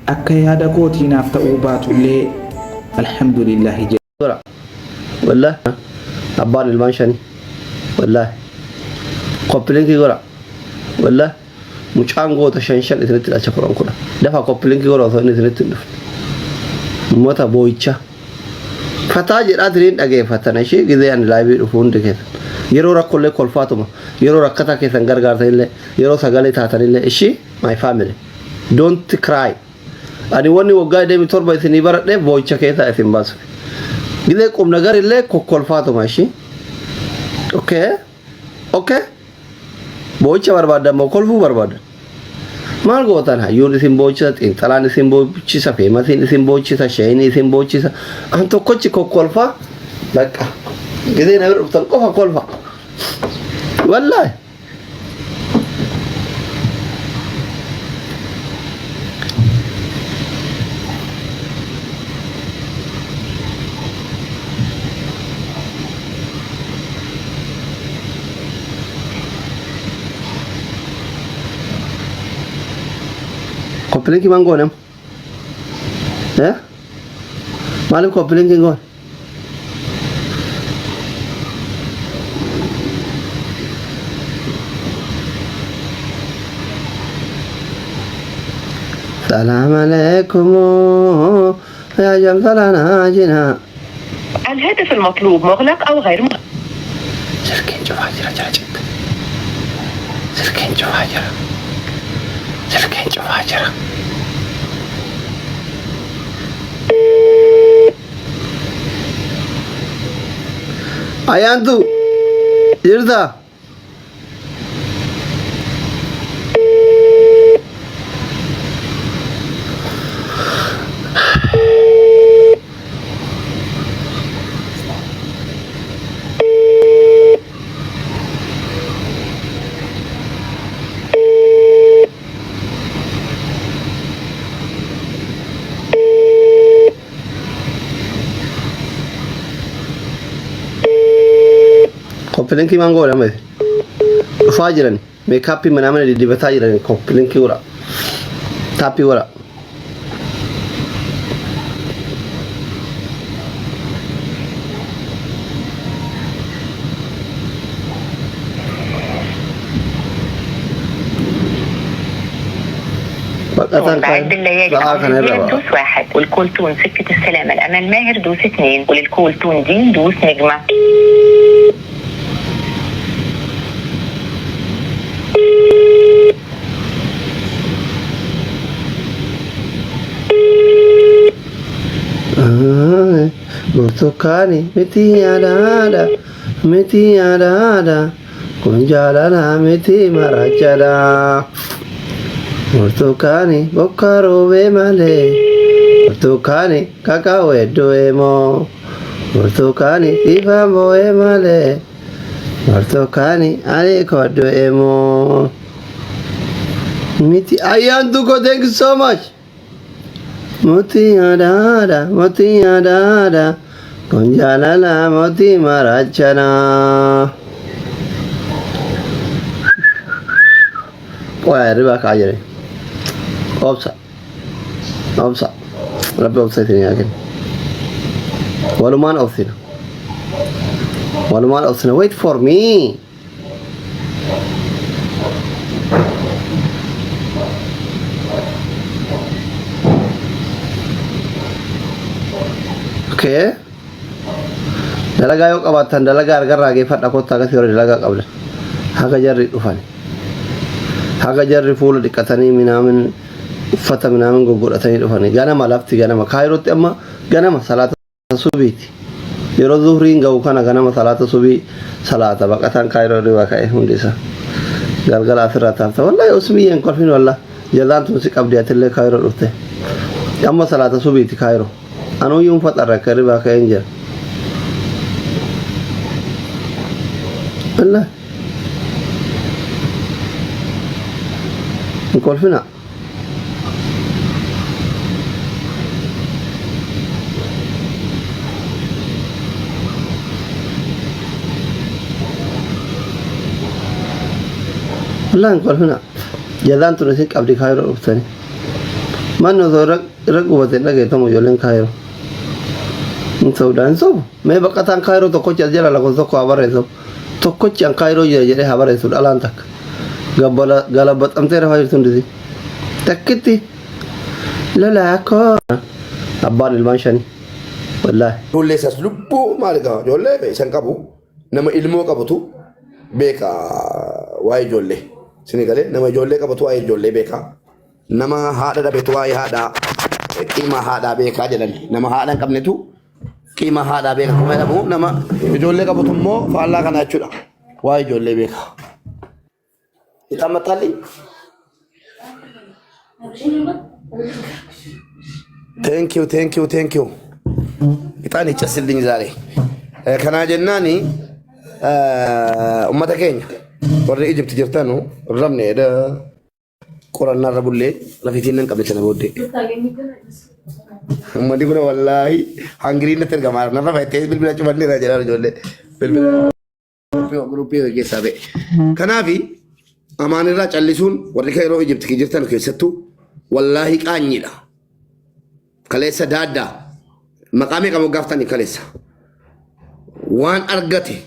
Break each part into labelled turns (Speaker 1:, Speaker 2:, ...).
Speaker 1: akka yaada kootiinaaf ta'uu baatullee alhamdulillah
Speaker 2: جرا والله أبان المانشاني والله قبلينك جرا والله مش عنقو تشانشل إثنين تلاشة كوران دفع قبلينك جرا ثاني إثنين تلف متى بويتشا فتاجر أدرين أجي فتنا شيء كذا يعني لايبي رفون دكتور يرو ركولة كل فاتوما يرو ركتا كيسانجر غارتيله يرو سجالي تاتانيله إشي my family don't cry أنا واني وقاعد دايم تربى إثنين برا ده بويتشا كذا إثنين باس كذا كم نجار إله كل فاتوما إشي أوكي بويتشا بربادا ما كل فو بربادا ما القوتان هاي يوني سيمبوتشا إنتلاني سيمبوتشا فيماسين سيمبوتشا شيني سيمبوتشا أنتو كوتشي كل فا لك كذا نبر بتنقفها كل فا والله Koppelin ki mangonem? Malum koppelin ki gon? السلام عليكم يا جمثلنا جنا.
Speaker 3: الهاتف المطلوب مغلق أو غير مغلق.
Speaker 2: سركين جواجرة جاجت. سركين جواجرة. سركين جواجرة. Ayantu, Irda. Koppelinki mango la mai fajiran me kapi mana di batajiran koppelinki ora tapi ora
Speaker 3: بعد الليالي دوس 1 والكول تون سكة السلامة الأمل ماهر دوس 2 وللكول تون دين دوس نجمة.
Speaker 2: Burtukani miti ada kunjalana miti marajada Burtukani bokkaro be male Burtukani kakao edoemo Burtukani tifambo e male Burtukani ani kodoemo miti Ayantuko, thank you so much. Moti ada, kunjalala moti marachana. Wah, riba kajere. Opsa. Rabbi opsa ini akan. Waluman opsina. Wait for me. Okay. Dalaga yok abatan dalaga argar rage fadda ko taga siro dalaga qabla. Haga jarri dufan. Haga jarri fuul dikatani minamin uffata minamin gogodatani dufani. Gana malafti gana ma khairoti amma gana ma salata subiti. Yero zuhrin gaw kana gana ma salata subi salata baqatan khairo riwa kai hundisa. Galgal akhirata ta wallahi usmiyan korfin wallah. Jazan tumsi qabdiyatil khairo dufte. Amma salata subiti khairo. Anu yung fatara kariba ka enja. Allah. Ngol fina. Allah ngol fina. Jalan tu nasi kabdi khair uftani. من نظر رقبة لقي تمو جولين كايرو سودان سو ما بقى تان كايرو تكوتش الجلا لكو سوكو عبارة تكوتش عن كايرو جري عبارة سود ألانتك غلبت أمتير هاي تندي تكتي لا كا أبان المانشاني والله
Speaker 4: جولة سلبو مالكا جولة بيسان كابو نما ilmoo qabatu beeka waa'ee ijoollee sini galee nama ijoollee qabatu waa'ee ijoollee beeka nama haadha dhabetu waa'ee haadha qiima haadhaa beekaa jedhan nama haadha hin qabnetu qiima haadhaa beeka kuma jedhamu nama ijoollee qabatu immoo faallaa kana jechuudha waa'ee ijoollee beeka itaan maxxalli thank you itaan iccasildin zaare kanaa jennaani ummata keenya warri Egypt jirtanu rabne eda qorannaa irra bullee lafiitiin nan qabne sana booddee ummati kun wallahi hangiriin natti ergamaa narra fayyatee bilbila cufanne irraa jedhaa ijoollee bilbila guruppii keessaa ba'e kanaafi amaan irraa callisuun warri yeroo Egypt jirtan keessattuu wallahi qaanyiidha kaleessa daaddaa maqaamee qabu gaaftanii kaleessa waan argate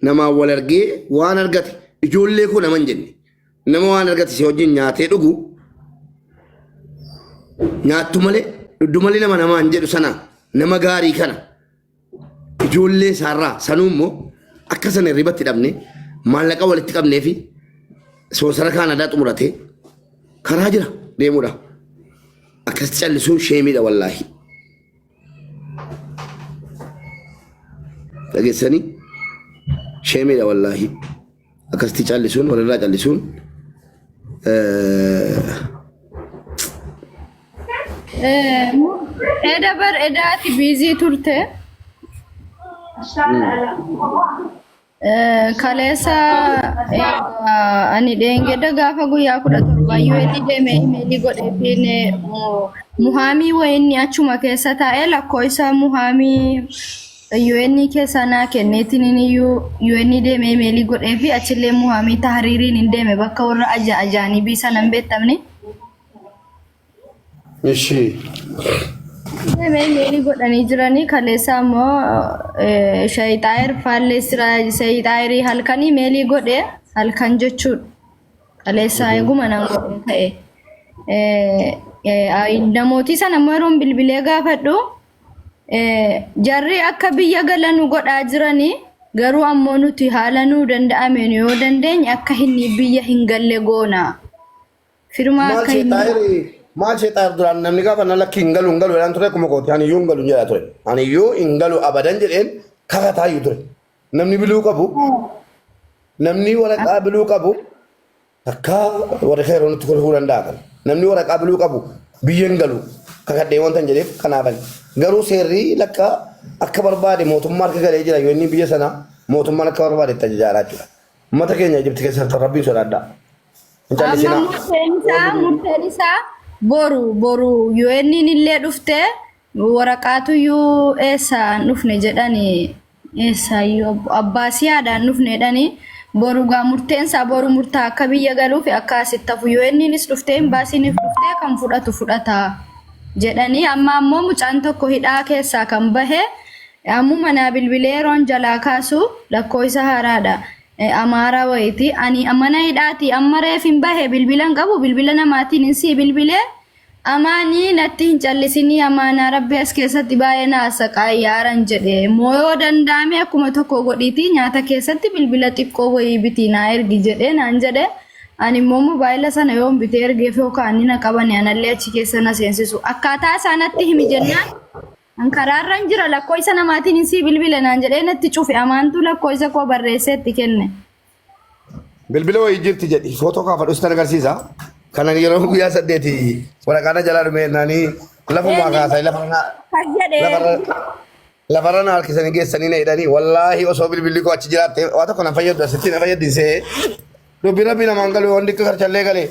Speaker 4: nama wal argee waan argate ijoollee kun naman jenne nama waan argate si wajjin nyaatee dhugu nyaattu malee dhudhu malee namaan jedhu sana nama gaarii kana ijoollee isaarraa sanuu immoo akka sana irribatti dhabne maallaqa walitti qabnee fi soosara kaanadaa xumuratee karaa jira deemuudha akkasitti callisuun sheemiidha wallaahi dhageessanii sheemiidha wallaahi akkasitti callisuun walirraa callisuun
Speaker 5: dabar edaati biizii turte kaleessa ani dheengedda gaafa guyyaa 17 UNI deeme imeelii godheefiin muhaamii wayinni achuma keessa taa'ee lakkoofsa muhaamii UNI keessa naa kenneetiin UNI deeme imeelii godheefi achillee muhaamii tahriiriin hin deeme bakka warra ajaa'anii biisa nan beektamne.
Speaker 4: Ishi.
Speaker 5: Deeme imeelii godhanii jiranii kaleessa ammoo shayitaayir shayitaayirii halkanii imeelii godhee halkan jechuudha. Kaleessa eeguma nan godhee ta'e. Namooti sana ammoo yeroon bilbilee gaafadhu. Jarri akka biyya galanu godhaa jiranii garuu ammoo nuti haala nuu danda'ameen yoo dandeenye akka inni biyya hin galle goona. Firmaa akka inni
Speaker 4: maal shayitaayir duraan namni gaafa na lakki hin galu jedhaan ture akkuma kooti ani iyyuu hin galu jedhaa ture ani iyyuu hin galu abadan jedheen kakataa iyyuu ture namni biluu qabu namni waraqaa biluu qabu akka warra keeroo nutti kolfuu danda'a kan namni waraqaa biluu qabu biyya hin galu kakadhee wanta hin jedheef kanaafan garuu seerri lakka akka barbaade mootummaa harka galee jira yoo inni biyya sana mootummaan akka barbaade itti ajajaaraa jechuudha. Uummata keenya Ijibti keessatti rabbiin sodaadhaa.
Speaker 5: Murteen isaa boru UN'n illee dhufte waraqaatu iyyuu eessaan dhufne jedhanii eessaayyuu abbaasiyaadhaan dhufne jedhanii boru gaa murteen isaa boru murtaa akka biyya galuuf akka asitti hafu UN'nis dhuftee imbaasiinis dhuftee kan fudhatu fudhata. jedhanii amma ammoo mucaan tokko hidhaa keessaa kan bahe ammuma naa bilbilee yeroon jalaa kaasu lakkoofsa haaraadha amaaraa wayiti ani mana hidhaati amma reef hin bahe bilbilan qabu bilbila namaatiin insii bilbilee amaanii natti hin callisinii amaanaa rabbi as keessatti baay'ee naasaqaa yaaran jedhe mooyoo danda'ame akkuma tokko godhiiti nyaata keessatti bilbila xiqqoo wayii bitii naa ergi jedhe naan jedhe ani immoo mobaayila sana yoon bitee ergeef yookaan nina qaban anallee achi keessa na seensisu akkaataa isaanatti himi jennaan an karaarran jira lakkoofsa namaatiin insii bilbila naan jedhee natti cufe amaantu lakkoofsa koo barreessee itti kenne.
Speaker 4: Bilbila wayii jirti jedhi footoo kaafadhu sitan agarsiisa kanan yeroo guyyaa 8 waraqaana jalaa dhume naanii lafumaa kaasai lafarrana harkisanii geessanii na hidhanii wallaahi osoo bilbilli koo achi jiraatte waa tokko na fayyadu asitti na fayyadisee Dubbi rabbi namaan galu waan dikka karchallee galee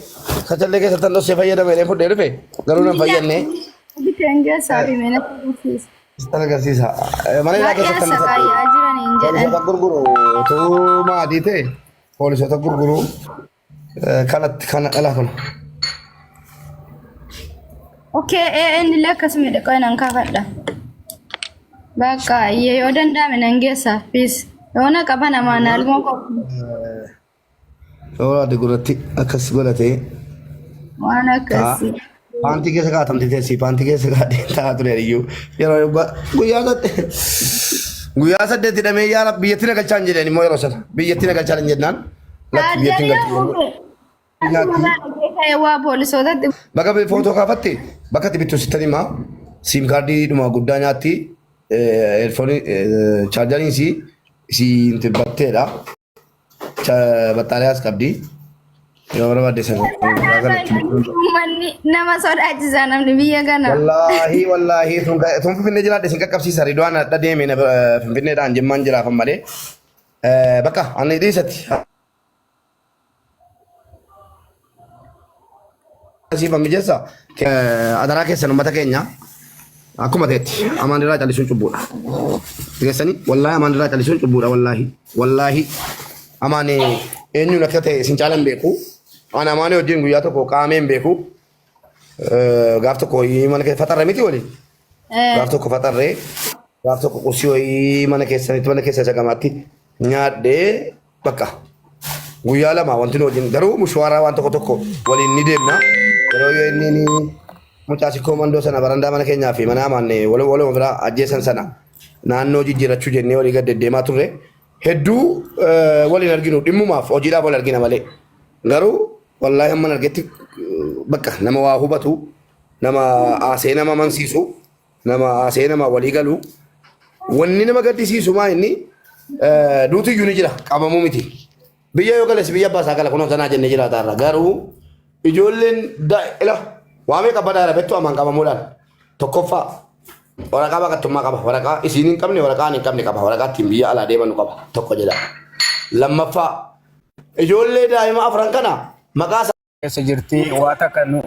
Speaker 4: karchallee keessatti tan dhossee fayyadame jedhee fudhee dhufe garuu nan fayyadne.
Speaker 5: Biteenga saafi meena agarsiisa.
Speaker 4: Sitan agarsiisa. Mana ilaa keessatti tan
Speaker 5: fayyaa jiraniin jedhan.
Speaker 4: Poolisota gurguru utuu maadii ta'e poolisota gurguru kanatti kana alaa kun.
Speaker 5: اوكي اني لك اسمي دقين انكفدا بقى يودن دامن انجيسا بيس وانا كبانا ما نالمو
Speaker 4: Ora de gurati akas gurate.
Speaker 5: وانا كسي
Speaker 4: Panti ke saka tamti te si panti ke saka de ta ture riyu. Yaro guya gat. Guya sadde ti dame yara biyetina galchan jedeni mo yaro sana. Biyetina galchan jednan. Lak biyetina
Speaker 5: waa poolisootatti
Speaker 4: Bakka footoo kaafatte bakka itti bittu sittani ma sim kaardii dhuma guddaa nyaatti eerfoonii chaarjariin si inti batteedha. Battaaliyaas qabdi. Yoo barbaadde sana.
Speaker 5: manni nama sodaachisaa namni biyya kana
Speaker 4: Wallaahi tun Finfinnee jiraadde sin qaqqabsiisa riidwaan adda deeme Finfinneedhaan jemmaan jiraafan malee. Bakka ani dhiisatti. Siifan mijeessa adaraa keessan uummata keenya akkuma ta'etti amaan irraa callisuun cubbuudha. Dhiyeessanii wallaahi amaan irraa callisuun cubbuudha wallaahi amaan eenyuun akka ta'e isin caalan beeku. Ana amaan wajjin guyyaa tokko qaameen beeku. Gaaf tokko mana keessa faxarre miti waliin. Gaaf tokko faxarree gaaf tokko qusii mana keessa sagamaatti nyaadhee bakka guyyaa lama wanti nu wajjin garuu mushwaaraa waan tokko waliin ni deemna. Yeroo inni mucaasi koomandoo sana barandaa mana keenyaa fi mana amanne waluma biraa ajjeesan sana naannoo jijjiirachuu jennee walii gad deddeemaa turre hedduu waliin arginu dhimmumaaf hojiidhaaf wal argina malee garuu wallaahi hamman argetti bakka nama waa hubatu nama aasee nama amansiisu nama aasee nama walii galu wanni nama gaddisiisu maa inni duutiyyuu ni jira qabamuu miti biyya yoo gales biyya abbaasaa gala kunoo sanaa jennee jiraataarra garuu ijoolleen ila waamee qabadaadha bettu amaan qabamuudhaan tokkoffaa waraqaa baqattummaa qaba waraqaa isiin hin qabne waraqaa hin qabne qaba waraqaa ittiin biyya alaa deemanu qaba tokko jedha lammaffaa ijoollee daa'ima afran kana maqaa
Speaker 6: keessa jirti waa takka nu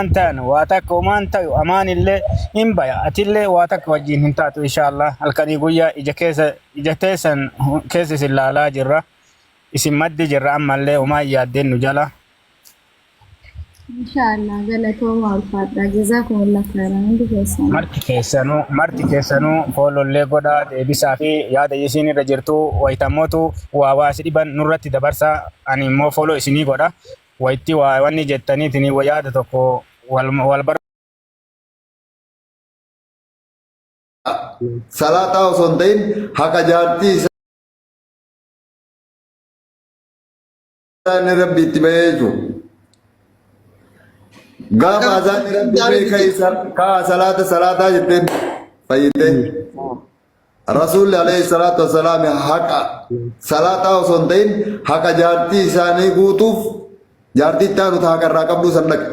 Speaker 6: antaan waa takka umaan ta'u amaan illee hin baya atillee waa takka wajjin hin taatu inshaallah halkanii guyyaa ija teessan keessa isin laalaa jirra isin maddi jirra ammallee umaa yaaddeen nu jala
Speaker 5: inshallah galatooma ulfaadha jazakumullah khairan hundi keessan
Speaker 6: marti keessanuu foolollee godhaa deebisaa fi yaada isin irra jirtu wayitammootu waa si dhiban nurratti dabarsaa ani immoo fooloo isinii godha wayitti waa wanni jettaniitiin yaada tokko wal bar
Speaker 7: salaataa osoo hin ta'in haqa jaartii isaa rabbi itti bahee jechuudha. Gaafa azaan rabbi beeka kaa salaataa jetteen fayyadee. Rasuulli alayhi salaatu wasalaam haqa salaataa osoo hin ta'in haqa jaartii isaanii guutuuf jaartii itti aanuta haqa irraa qabduu san dhaqa.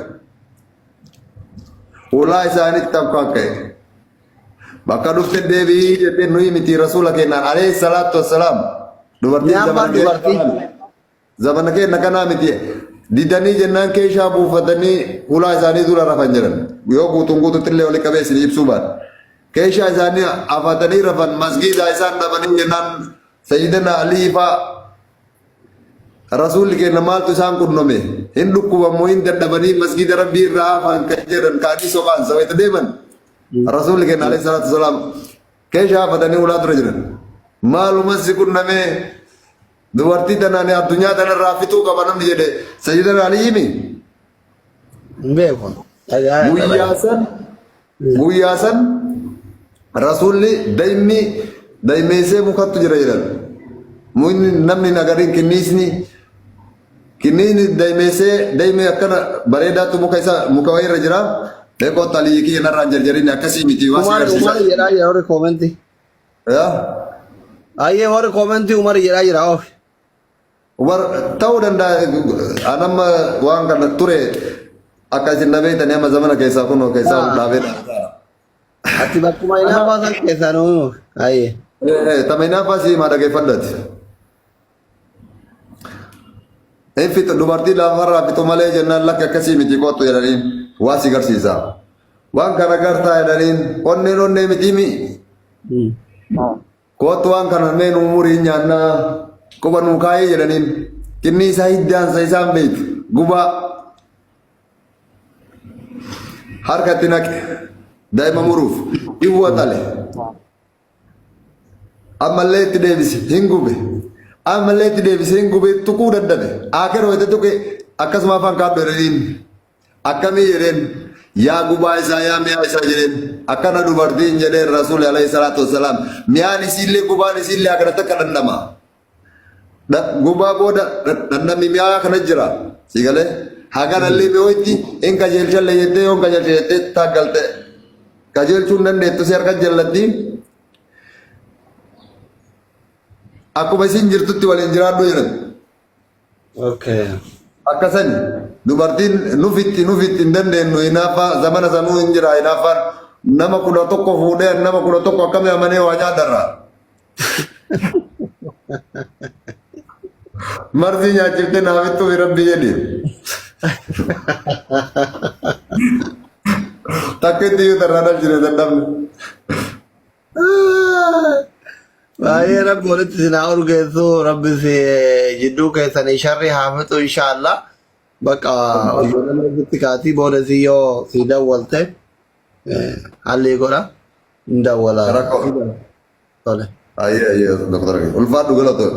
Speaker 7: Ulaa isaaniitti akka ka'e. Bakka dhufte deebii jettee nuyi miti rasuula kennaan alayhi salaatu wasalaam dubartiin zamana kenna kanaa miti didanii jennaan keeshaa buufatanii ulaa isaanii dura rafan jiran yoo guututti illee wali qabee isin ibsuu baata. Keeshaa isaanii afatanii rafan masgiida isaan dhabanii jennaan sayyidina Alii faa rasuulli kenna maaltu isaan qunname hin dhukkubamoo hin dadhabanii masgiida rabbii irraa hafan kan jedhan kaanii sobaan sawayta deeman rasuulli kenna alayhi salaatu wasalaam keeshaa afatanii ulaa dura jiran maaluma si qunname dubartii tanaan addunyaa tanarraa fituu qaba namni jedhe sayyidina Aliimi
Speaker 2: beekon
Speaker 7: guyyaa san rasuulli daymeessee mukattu jira jedhan namni nagariin kinniisni daymee akkana bareedaatu muka wayirra jira beekoo talii kiyya narraan jarjarin akkasii miti waa si garsiisa.
Speaker 2: Umar jedhaa jira warri koomentii. Ayyee warri koomentii Umar jedhaa jira oofi.
Speaker 7: Ta'uu danda'a anamma waan kana ture akka isin dhabeetanii amma zamana keessaa kunoo keessaa dhaabee
Speaker 2: Ati bakkuma inaa baasan keessaa nuumuuf. Ayyee.
Speaker 7: Tama inaa baasii maa dhageeffadhati. Infit dubartii lafarraa fitu malee jennaan lakka akkasii miti kottu jedhaniin waa si garsiisa. Waan kana gartaa jedhaniin onnee mitiimi. Kottu waan kana meen umurii nyaannaa quba nuu kaayee jedhaniin kinni isaa hiddaansa isaan beeku gubaa harkatti naqe daa'ima muruuf dhiwwa tale ammallee itti deebise hin gube ammallee itti deebise hin gube tuquu dadhabe akero itti tuqe akkasuma afaan kaaddo jedheen akkamii jedheen yaa gubaa isaa yaa mi'aa isaa jedheen akkana dubartiin jedheen rasuuli alayhi salaatu wassalaam mi'aan isiillee gubaan isiillee akkanatti akka dhandhama gubaa booda dhandhamni mi'aa kana jira sigalee haganallee mi'ootti hin qajeelchalle jettee yoon qajeelcha jettee taaggalte qajeelchuun dandeettu si harka jallattiin akkuma isin jirtutti waliin jiraadhu jedhan.
Speaker 2: Okay.
Speaker 7: Akkasan dubartiin nufitti hin dandeenyu hinaafa zamana sanuu hin jira hinaafaan nama 11 fuudhee nama 11 akkamii amanee waa nyaatarra. Marsi nyaachiftee naafittuu fi rabbi jedhi. Takka itti yoo tarraa dhalchine dandamne.
Speaker 2: Baay'ee rabbi walitti sinaa urgeessu rabbi si jidduu keessanii sharri haafitu inshaallah bakka ijoolleen kaatii booda si yoo si dawwalte haalli godha hin dawwala.
Speaker 7: Rakkoo.
Speaker 2: Tole.
Speaker 7: Ayyee ulfaadhu galatoon.